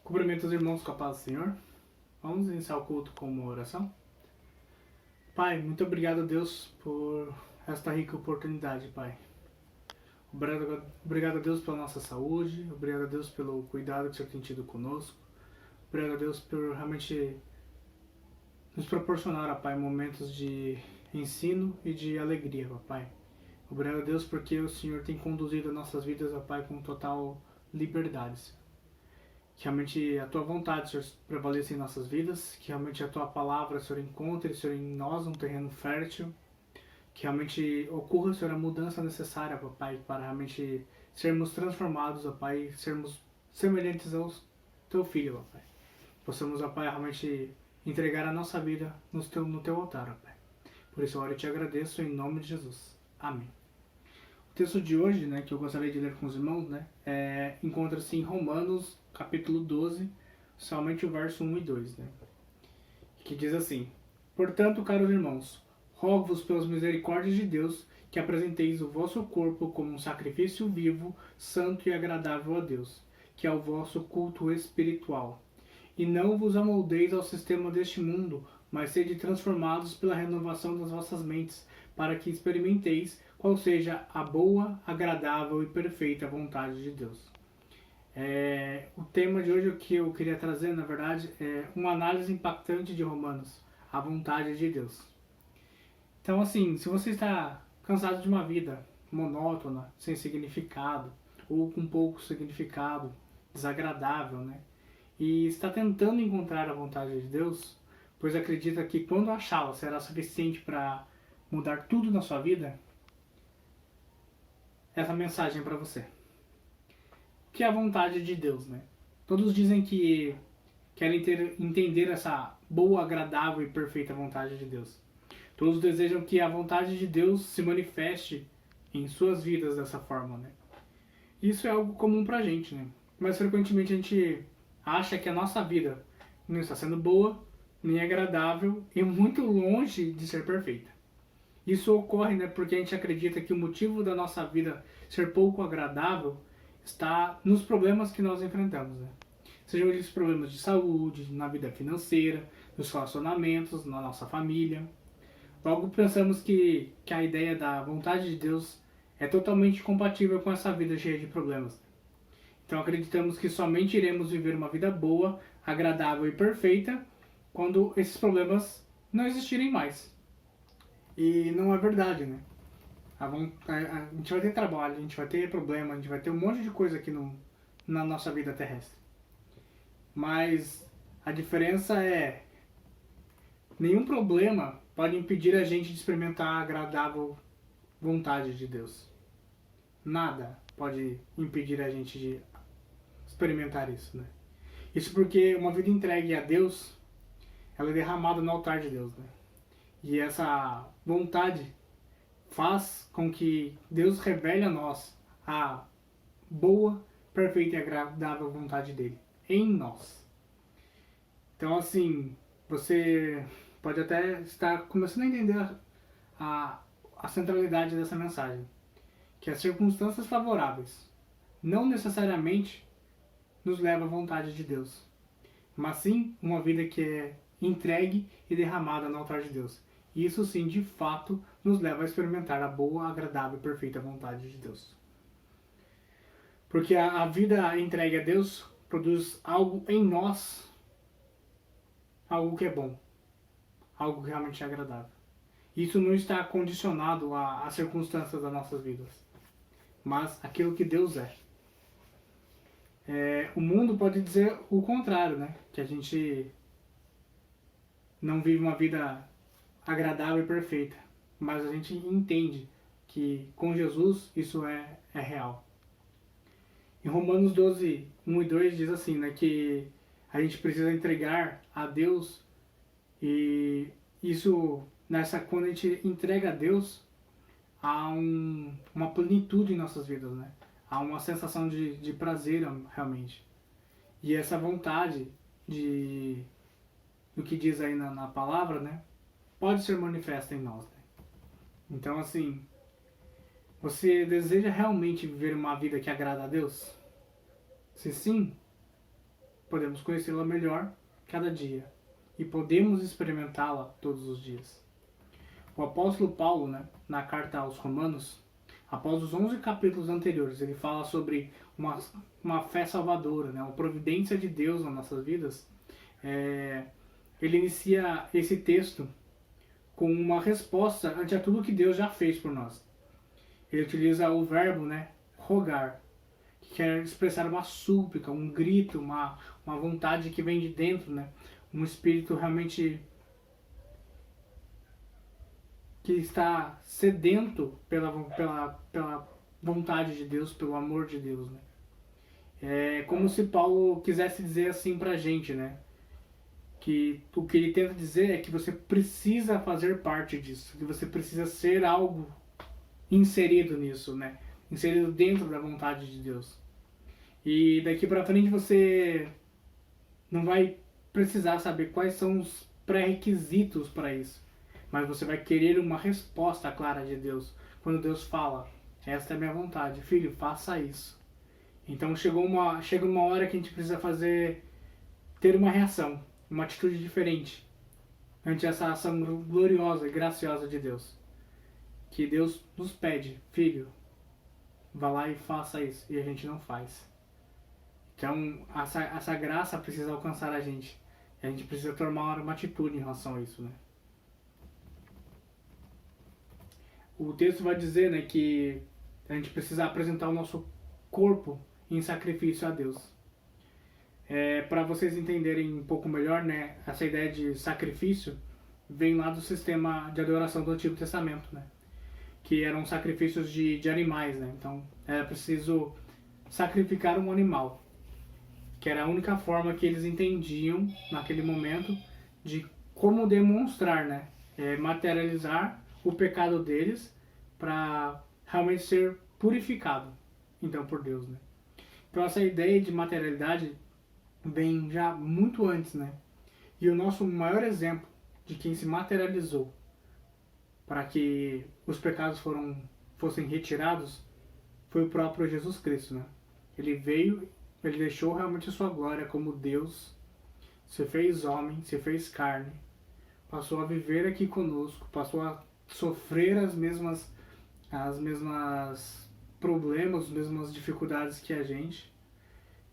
Cumprimento os irmãos com a paz do Senhor. Vamos iniciar o culto com uma oração. Pai, muito obrigado a Deus por esta rica oportunidade, Pai. Obrigado a Deus pela nossa saúde, obrigado a Deus pelo cuidado que o Senhor tem tido conosco. Obrigado a Deus por realmente nos proporcionar, Pai, momentos de ensino e de alegria, Pai. Obrigado a Deus porque o Senhor tem conduzido as nossas vidas, Pai, com total liberdade, Senhor. Que realmente a Tua vontade, Senhor, prevaleça em nossas vidas, que realmente a Tua palavra, Senhor, encontre, Senhor, em nós um terreno fértil, que realmente ocorra, Senhor, a mudança necessária, Pai, para realmente sermos transformados, Pai, sermos semelhantes ao Teu Filho, Pai. Possamos, Pai, realmente entregar a nossa vida no Teu altar, Pai. Por isso, eu oro e te agradeço em nome de Jesus. Amém. O texto de hoje, né, que eu gostaria de ler com os irmãos, né, encontra-se em Romanos, capítulo 12, somente o verso 1 e 2, né, que diz assim: Portanto, caros irmãos, rogo-vos pelas misericórdias de Deus que apresenteis o vosso corpo como um sacrifício vivo, santo e agradável a Deus, que é o vosso culto espiritual. E não vos amoldeis ao sistema deste mundo, mas sede transformados pela renovação das vossas mentes, para que experimenteis qual seja a boa, agradável e perfeita vontade de Deus. O tema de hoje que eu queria trazer, na verdade, é uma análise impactante de Romanos, a vontade de Deus. Então, assim, se você está cansado de uma vida monótona, sem significado, ou com pouco significado, desagradável, né? E está tentando encontrar a vontade de Deus, pois acredita que quando achá-la será suficiente para mudar tudo na sua vida, essa mensagem é para você. O que é a vontade de Deus, né? Todos dizem que querem entender essa boa, agradável e perfeita vontade de Deus. Todos desejam que a vontade de Deus se manifeste em suas vidas dessa forma, né? Isso é algo comum pra gente, né? Mas frequentemente a gente acha que a nossa vida não está sendo boa, nem agradável e muito longe de ser perfeita. Isso ocorre, né, porque a gente acredita que o motivo da nossa vida ser pouco agradável está nos problemas que nós enfrentamos, né? Sejam eles problemas de saúde, na vida financeira, nos relacionamentos, na nossa família. Logo pensamos que a ideia da vontade de Deus é totalmente compatível com essa vida cheia de problemas. Então acreditamos que somente iremos viver uma vida boa, agradável e perfeita quando esses problemas não existirem mais. E não é verdade, né? A gente vai ter trabalho, a gente vai ter problema, a gente vai ter um monte de coisa aqui na nossa vida terrestre. Mas a diferença é: nenhum problema pode impedir a gente de experimentar a agradável vontade de Deus. Nada pode impedir a gente de experimentar isso, né? Isso porque uma vida entregue a Deus, ela é derramada no altar de Deus, né? E essa vontade faz com que Deus revele a nós a boa, perfeita e agradável vontade dele em nós. Então, assim, você pode até estar começando a entender a centralidade dessa mensagem, que as circunstâncias favoráveis não necessariamente nos levam à vontade de Deus, mas sim uma vida que é entregue e derramada no altar de Deus. Isso sim, de fato, nos leva a experimentar a boa, agradável e perfeita vontade de Deus. Porque a vida entregue a Deus produz algo em nós, algo que é bom, algo que realmente é agradável. Isso não está condicionado às circunstâncias das nossas vidas, mas aquilo que Deus é. O mundo pode dizer o contrário, né? Que a gente não vive uma vida agradável e perfeita, mas a gente entende que com Jesus isso é real. Em Romanos 12, 1 e 2 diz assim, né, que a gente precisa entregar a Deus, e isso, quando a gente entrega a Deus, há uma plenitude em nossas vidas, né? Há uma sensação de prazer realmente. E essa vontade do que diz aí na palavra, né, pode ser manifesta em nós, né? Então, assim, você deseja realmente viver uma vida que agrada a Deus? Se sim, podemos conhecê-la melhor cada dia e podemos experimentá-la todos os dias. O apóstolo Paulo, né, na carta aos Romanos, após os 11 capítulos anteriores, ele fala sobre uma fé salvadora, né, uma providência de Deus nas nossas vidas. Ele inicia esse texto com uma resposta ante a tudo que Deus já fez por nós. Ele utiliza o verbo, né, rogar, que quer expressar uma súplica, um grito, uma vontade que vem de dentro, né, um espírito realmente que está sedento pela vontade de Deus, pelo amor de Deus, né. É como se Paulo quisesse dizer assim pra gente, né, que o que ele tenta dizer é que você precisa fazer parte disso, que você precisa ser algo inserido nisso, né? Inserido dentro da vontade de Deus. E daqui pra frente você não vai precisar saber quais são os pré-requisitos para isso, mas você vai querer uma resposta clara de Deus. Quando Deus fala, esta é a minha vontade, filho, faça isso. Então chega uma hora que a gente precisa ter uma reação, uma atitude diferente ante essa ação gloriosa e graciosa de Deus. Que Deus nos pede, filho, vá lá e faça isso, e a gente não faz. Então essa graça precisa alcançar a gente, e a gente precisa tomar uma atitude em relação a isso, né? O texto vai dizer, né, que a gente precisa apresentar o nosso corpo em sacrifício a Deus. Para vocês entenderem um pouco melhor, né, essa ideia de sacrifício vem lá do sistema de adoração do Antigo Testamento, né, que eram sacrifícios de animais, né. Então era preciso sacrificar um animal, que era a única forma que eles entendiam naquele momento de como demonstrar, né, materializar o pecado deles para realmente ser purificado, então, por Deus, né. Então essa ideia de materialidade vem já muito antes, né? E o nosso maior exemplo de quem se materializou para que os pecados fossem retirados foi o próprio Jesus Cristo, né? Ele veio, ele deixou realmente a sua glória como Deus, se fez homem, se fez carne, passou a viver aqui conosco, passou a sofrer as mesmas problemas, as mesmas dificuldades que a gente,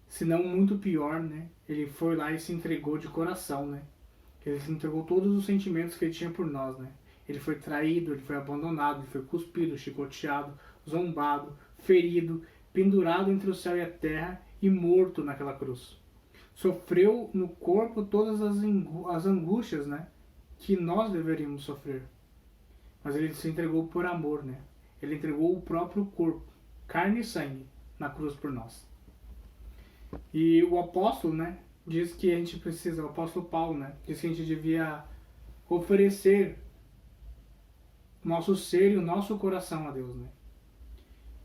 se não muito pior, né? Ele foi lá e se entregou de coração, né? Ele se entregou todos os sentimentos que ele tinha por nós, né? Ele foi traído, ele foi abandonado, ele foi cuspido, chicoteado, zombado, ferido, pendurado entre o céu e a terra e morto naquela cruz. Sofreu no corpo todas as angústias, né, que nós deveríamos sofrer. Mas ele se entregou por amor, né? Ele entregou o próprio corpo, carne e sangue, na cruz por nós. E o apóstolo, né, diz que a gente precisa, o apóstolo Paulo, né, diz que a gente devia oferecer o nosso ser e o nosso coração a Deus, né.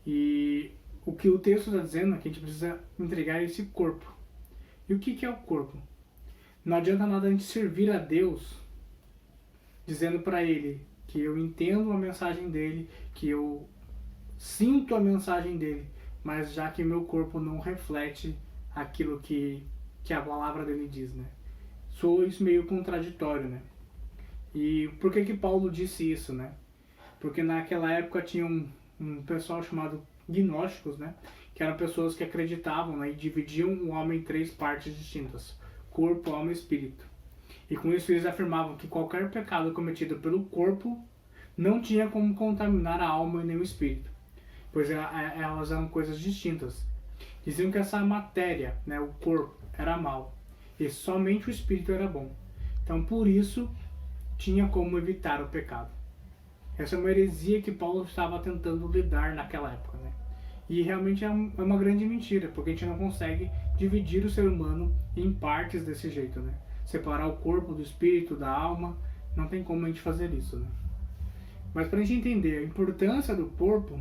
E o que o texto está dizendo é que a gente precisa entregar esse corpo. E o que é o corpo? Não adianta nada a gente servir a Deus dizendo para Ele que eu entendo a mensagem dele, que eu sinto a mensagem dele, mas já que meu corpo não reflete aquilo que a palavra dele diz, né? Soa isso meio contraditório, né? E por que Paulo disse isso, né? Porque naquela época tinha um pessoal chamado gnósticos, né? Que eram pessoas que acreditavam, né, e dividiam o homem em 3 partes distintas: corpo, alma e espírito. E com isso eles afirmavam que qualquer pecado cometido pelo corpo não tinha como contaminar a alma e nem o espírito, pois elas eram coisas distintas. Diziam que essa matéria, né, o corpo, era mal e somente o espírito era bom. Então por isso tinha como evitar o pecado. Essa é uma heresia que Paulo estava tentando lidar naquela época, né? E realmente é uma grande mentira, porque a gente não consegue dividir o ser humano em partes desse jeito, né? Separar o corpo do espírito, da alma, não tem como a gente fazer isso, né? Mas para a gente entender a importância do corpo,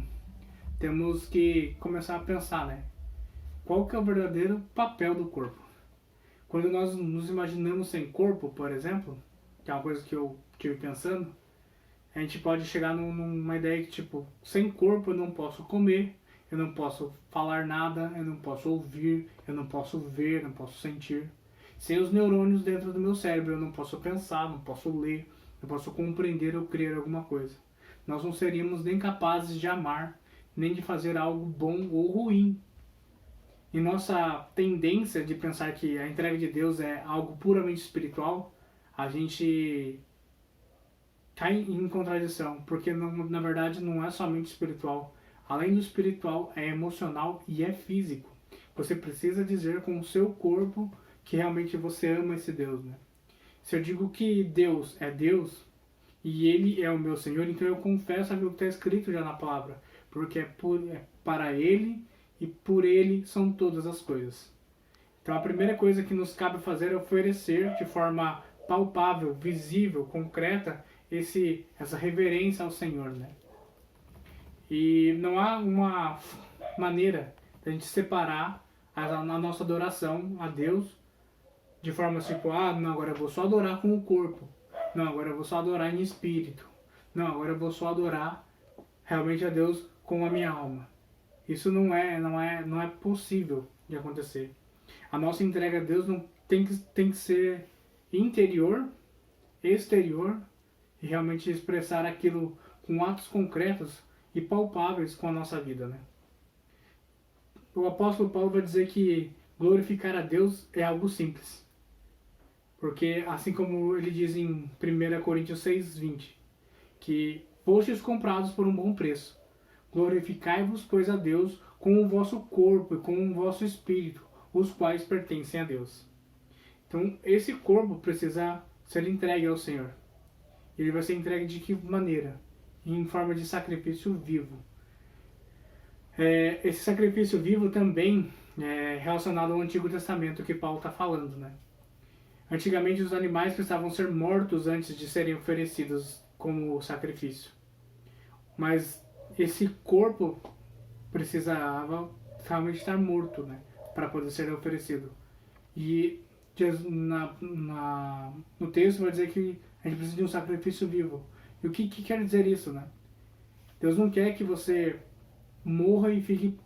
temos que começar a pensar, né? Qual que é o verdadeiro papel do corpo? Quando nós nos imaginamos sem corpo, por exemplo, que é uma coisa que eu estive pensando, a gente pode chegar numa ideia que, tipo, sem corpo eu não posso comer, eu não posso falar nada, eu não posso ouvir, eu não posso ver, não posso sentir. Sem os neurônios dentro do meu cérebro, eu não posso pensar, não posso ler, não posso compreender ou crer alguma coisa. Nós não seríamos nem capazes de amar, nem de fazer algo bom ou ruim. E nossa tendência de pensar que a entrega de Deus é algo puramente espiritual, a gente cai em contradição, porque na verdade não é somente espiritual. Além do espiritual, é emocional e é físico. Você precisa dizer com o seu corpo que realmente você ama esse Deus, né? Se eu digo que Deus é Deus e Ele é o meu Senhor, então eu confesso aquilo que está escrito já na palavra, porque é para Ele e por Ele são todas as coisas. Então a primeira coisa que nos cabe fazer é oferecer de forma palpável, visível, concreta, essa reverência ao Senhor, né? E não há uma maneira de a gente separar a nossa adoração a Deus de forma tipo, não, agora eu vou só adorar com o corpo. Não, agora eu vou só adorar em espírito. Não, agora eu vou só adorar realmente a Deus com a minha alma. Isso não é possível de acontecer. A nossa entrega a Deus não tem que ser interior, exterior e realmente expressar aquilo com atos concretos e palpáveis com a nossa vida, né? O apóstolo Paulo vai dizer que glorificar a Deus é algo simples. Porque assim como ele diz em 1 Coríntios 6:20, que fostes comprados por um bom preço, glorificai-vos, pois, a Deus com o vosso corpo e com o vosso espírito, os quais pertencem a Deus. Então, esse corpo precisa ser entregue ao Senhor. Ele vai ser entregue de que maneira? Em forma de sacrifício vivo. Esse sacrifício vivo também é relacionado ao Antigo Testamento que Paulo está falando, né? Antigamente os animais precisavam ser mortos antes de serem oferecidos como sacrifício. Mas esse corpo precisava realmente estar morto, né, para poder ser oferecido. E no texto vai dizer que a gente precisa de um sacrifício vivo. E o que quer dizer isso, né? Deus não quer que você morra e fique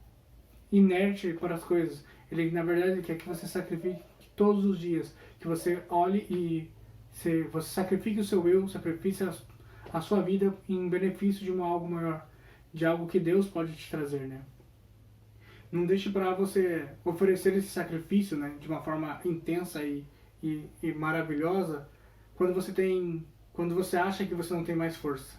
inerte para as coisas. Ele, na verdade, quer que você sacrifique todos os dias. Que você olhe e você sacrifique o seu eu, sacrifique a sua vida em benefício de algo maior. De algo que Deus pode te trazer, né? Não deixe para você oferecer esse sacrifício, né, de uma forma intensa e maravilhosa quando você acha que você não tem mais força.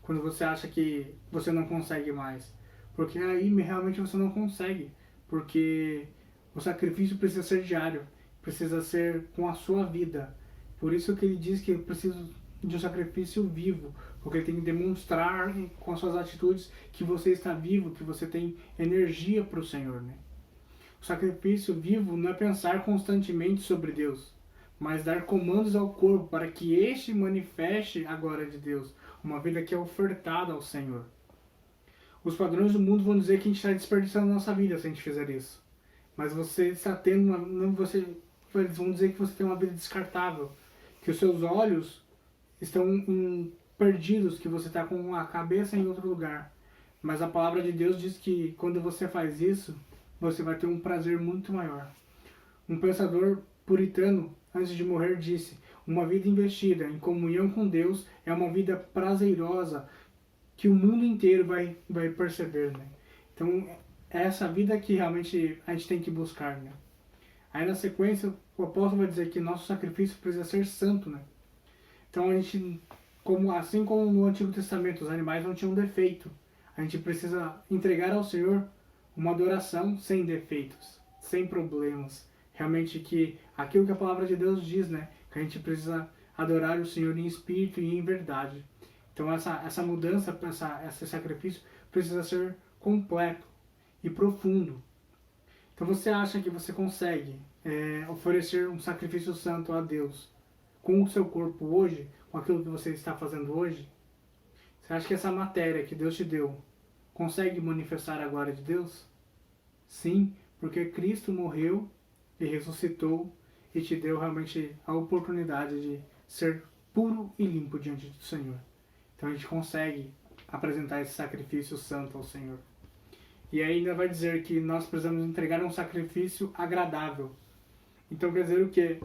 Quando você acha que você não consegue mais. Porque aí realmente você não consegue. Porque o sacrifício precisa ser diário. Precisa ser com a sua vida. Por isso que ele diz que precisa de um sacrifício vivo. Porque ele tem que demonstrar com as suas atitudes que você está vivo, que você tem energia para o Senhor, né? O sacrifício vivo não é pensar constantemente sobre Deus, mas dar comandos ao corpo para que este manifeste a glória de Deus. Uma vida que é ofertada ao Senhor. Os padrões do mundo vão dizer que a gente está desperdiçando a nossa vida se a gente fizer isso. Mas você está tendo eles vão dizer que você tem uma vida descartável. Que os seus olhos estão perdidos, que você está com a cabeça em outro lugar. Mas a palavra de Deus diz que quando você faz isso, você vai ter um prazer muito maior. Um pensador puritano, antes de morrer, disse: uma vida investida em comunhão com Deus é uma vida prazerosa que o mundo inteiro vai perceber, né? Então, é essa vida que realmente a gente tem que buscar, né? Aí na sequência, o apóstolo vai dizer que nosso sacrifício precisa ser santo, né? Então a gente, assim como no Antigo Testamento os animais não tinham defeito, a gente precisa entregar ao Senhor uma adoração sem defeitos, sem problemas. Realmente que aquilo que a palavra de Deus diz, né? Que a gente precisa adorar o Senhor em espírito e em verdade. Então essa mudança, esse sacrifício precisa ser completo e profundo. Então você acha que você consegue oferecer um sacrifício santo a Deus com o seu corpo hoje, com aquilo que você está fazendo hoje? Você acha que essa matéria que Deus te deu consegue manifestar a glória de Deus? Sim, porque Cristo morreu e ressuscitou e te deu realmente a oportunidade de ser puro e limpo diante do Senhor. Então a gente consegue apresentar esse sacrifício santo ao Senhor. E ainda vai dizer que nós precisamos entregar um sacrifício agradável. Então quer dizer o quê?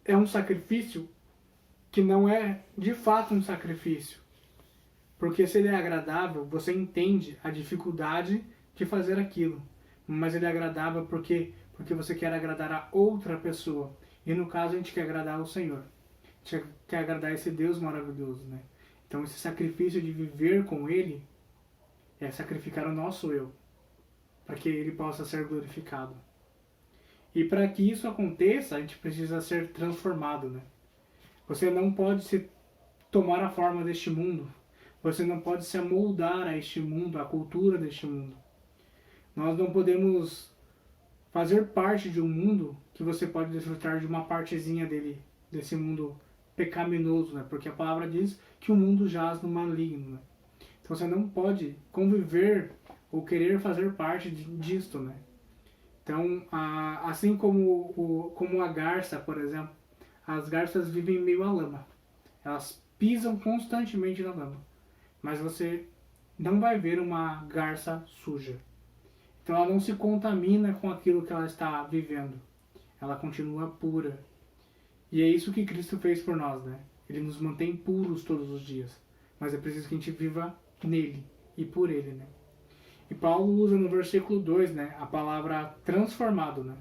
É um sacrifício que não é de fato um sacrifício. Porque se ele é agradável, você entende a dificuldade de fazer aquilo. Mas ele é agradável porque você quer agradar a outra pessoa. E no caso a gente quer agradar ao Senhor. A gente quer agradar esse Deus maravilhoso, né? Então esse sacrifício de viver com Ele é sacrificar o nosso eu, para que Ele possa ser glorificado. E para que isso aconteça, a gente precisa ser transformado, né? Você não pode se tomar a forma deste mundo. Você não pode se amoldar a este mundo, à cultura deste mundo. Nós não podemos fazer parte de um mundo que você pode desfrutar de uma partezinha dele, desse mundo pecaminoso, né? Porque a palavra diz que o mundo jaz no maligno, né? Então você não pode conviver ou querer fazer parte disto, né? Então, assim como a garça, por exemplo, as garças vivem meio à lama. Elas pisam constantemente na lama. Mas você não vai ver uma garça suja. Então ela não se contamina com aquilo que ela está vivendo. Ela continua pura. E é isso que Cristo fez por nós, né? Ele nos mantém puros todos os dias. Mas é preciso que a gente viva nele e por ele, né? E Paulo usa no versículo 2, né, a palavra transformado, né?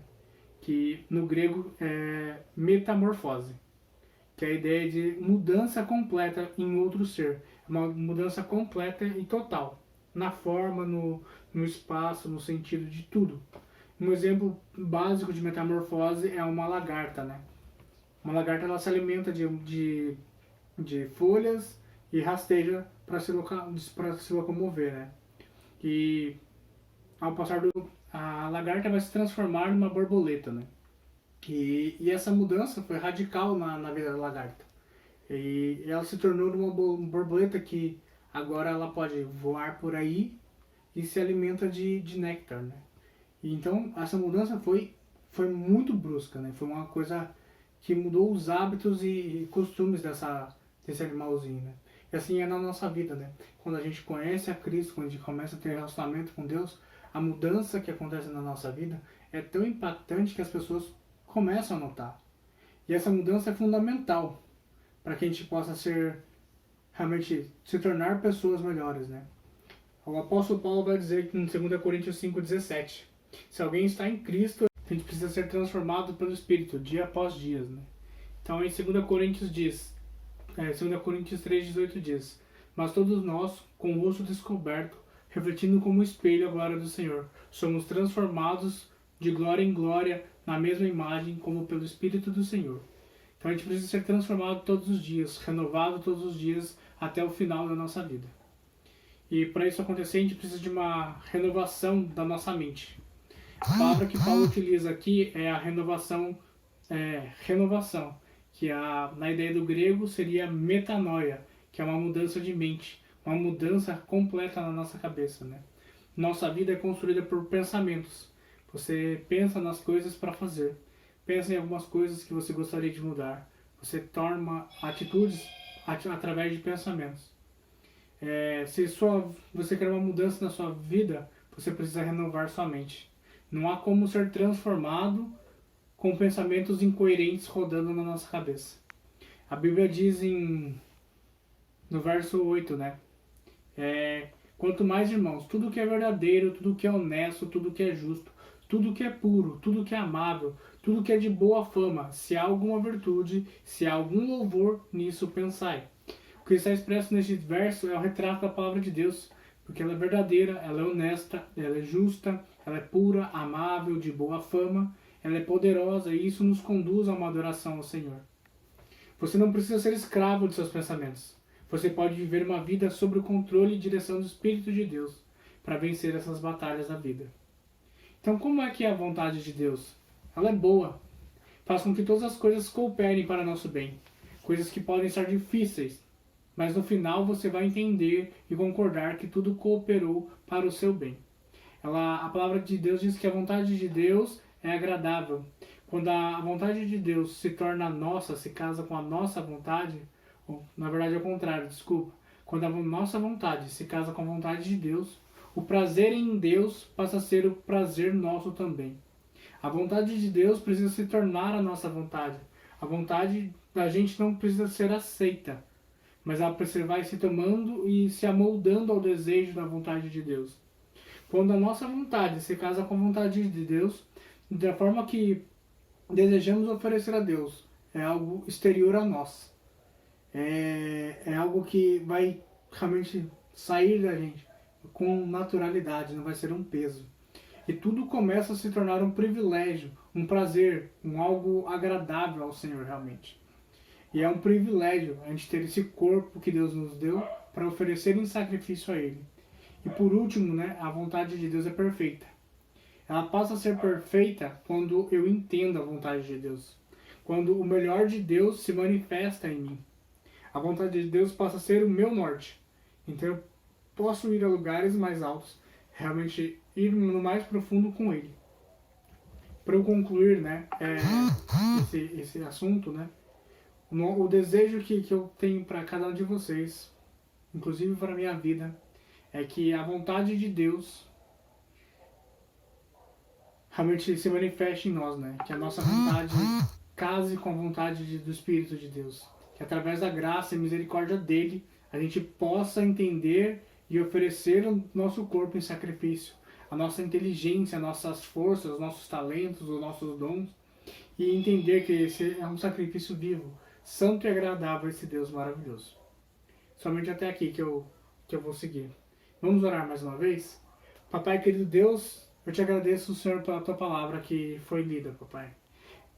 Que no grego é metamorfose. Que é a ideia de mudança completa em outro ser. Uma mudança completa e total. Na forma, no espaço, no sentido de tudo. Um exemplo básico de metamorfose é uma lagarta, né? Uma lagarta ela se alimenta de folhas e rasteja para se locomover, né? E ao passar a lagarta vai se transformar numa borboleta, né? E essa mudança foi radical na vida da lagarta. E ela se tornou uma borboleta que agora ela pode voar por aí e se alimenta de néctar, né? E então essa mudança foi muito brusca, né? Foi uma coisa que mudou os hábitos e costumes desse animalzinho, né? E assim é na nossa vida, né? Quando a gente conhece a Cristo, quando a gente começa a ter relacionamento com Deus, a mudança que acontece na nossa vida é tão impactante que as pessoas começam a notar. E essa mudança é fundamental para que a gente possa realmente se tornar pessoas melhores, né? O apóstolo Paulo vai dizer que em 2 Coríntios 5,17, se alguém está em Cristo, a gente precisa ser transformado pelo Espírito, dia após dia, né? Então em 2 Coríntios 3,18 diz, mas todos nós, com o rosto descoberto, refletindo como espelho a glória do Senhor, somos transformados de glória em glória na mesma imagem como pelo Espírito do Senhor. Então a gente precisa ser transformado todos os dias, renovado todos os dias até o final da nossa vida. E para isso acontecer a gente precisa de uma renovação da nossa mente. A palavra que Paulo utiliza aqui é a renovação, que na ideia do grego seria metanoia, que é uma mudança de mente, uma mudança completa na nossa cabeça, né? Nossa vida é construída por pensamentos. Você pensa nas coisas para fazer. Pensa em algumas coisas que você gostaria de mudar. Você toma atitudes através de pensamentos. Se você quer uma mudança na sua vida, você precisa renovar sua mente. Não há como ser transformado com pensamentos incoerentes rodando na nossa cabeça. A Bíblia diz no verso 8, né? Quanto mais, irmãos, tudo que é verdadeiro, tudo que é honesto, tudo que é justo, tudo que é puro, tudo que é amável, tudo que é de boa fama, se há alguma virtude, se há algum louvor, nisso pensai. O que está expresso neste verso é o retrato da palavra de Deus, porque ela é verdadeira, ela é honesta, ela é justa, ela é pura, amável, de boa fama, ela é poderosa e isso nos conduz a uma adoração ao Senhor. Você não precisa ser escravo de seus pensamentos. Você pode viver uma vida sob o controle e direção do Espírito de Deus para vencer essas batalhas da vida. Então, como é que é a vontade de Deus? Ela é boa. Faz com que todas as coisas cooperem para nosso bem. Coisas que podem estar difíceis, mas no final você vai entender e concordar que tudo cooperou para o seu bem. A palavra de Deus diz que a vontade de Deus é agradável. Quando a vontade de Deus se torna nossa, se casa com a nossa vontade, ou, na verdade é o contrário, desculpa. Quando a nossa vontade se casa com a vontade de Deus, O prazer em Deus passa a ser o prazer nosso também. A vontade de Deus precisa se tornar a nossa vontade. A vontade da gente não precisa ser aceita, mas ela vai se tomando e se amoldando ao desejo da vontade de Deus. Quando a nossa vontade se casa com a vontade de Deus, da forma que desejamos oferecer a Deus, é algo exterior a nós. É algo que vai realmente sair da gente com naturalidade, não vai ser um peso. E tudo começa a se tornar um privilégio, um prazer, algo agradável ao Senhor realmente. E é um privilégio a gente ter esse corpo que Deus nos deu para oferecer em sacrifício a Ele. E por último, né, a vontade de Deus é perfeita. Ela passa a ser perfeita quando eu entendo a vontade de Deus. Quando o melhor de Deus se manifesta em mim. A vontade de Deus passa a ser o meu norte. Então eu posso ir a lugares mais altos, realmente ir no mais profundo com Ele. Para eu concluir, né, esse assunto, né, o desejo que eu tenho para cada um de vocês, inclusive para a minha vida, é que a vontade de Deus realmente se manifeste em nós, né? Que a nossa vontade case com a vontade do Espírito de Deus. Que através da graça e misericórdia dele, a gente possa entender e oferecer o nosso corpo em sacrifício, a nossa inteligência, as nossas forças, os nossos talentos, os nossos dons, e entender que esse é um sacrifício vivo, santo e agradável a esse Deus maravilhoso. Somente até aqui que eu vou seguir. Vamos orar mais uma vez? Papai querido Deus, eu te agradeço, Senhor, pela tua palavra que foi lida, papai.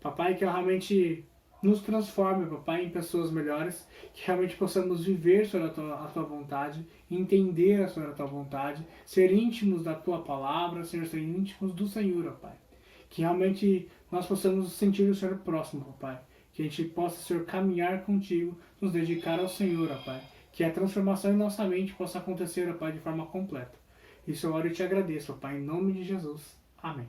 Papai, que realmente nos transforme, papai, em pessoas melhores, que realmente possamos viver sobre a tua vontade, entender sobre a tua vontade, ser íntimos da tua palavra, Senhor, ser íntimos do Senhor, papai. Que realmente nós possamos sentir o Senhor próximo, papai. Que a gente possa, Senhor, caminhar contigo, nos dedicar ao Senhor, papai. Que a transformação em nossa mente possa acontecer, papai, de forma completa. Isso eu oro e te agradeço, papai, em nome de Jesus. Amém.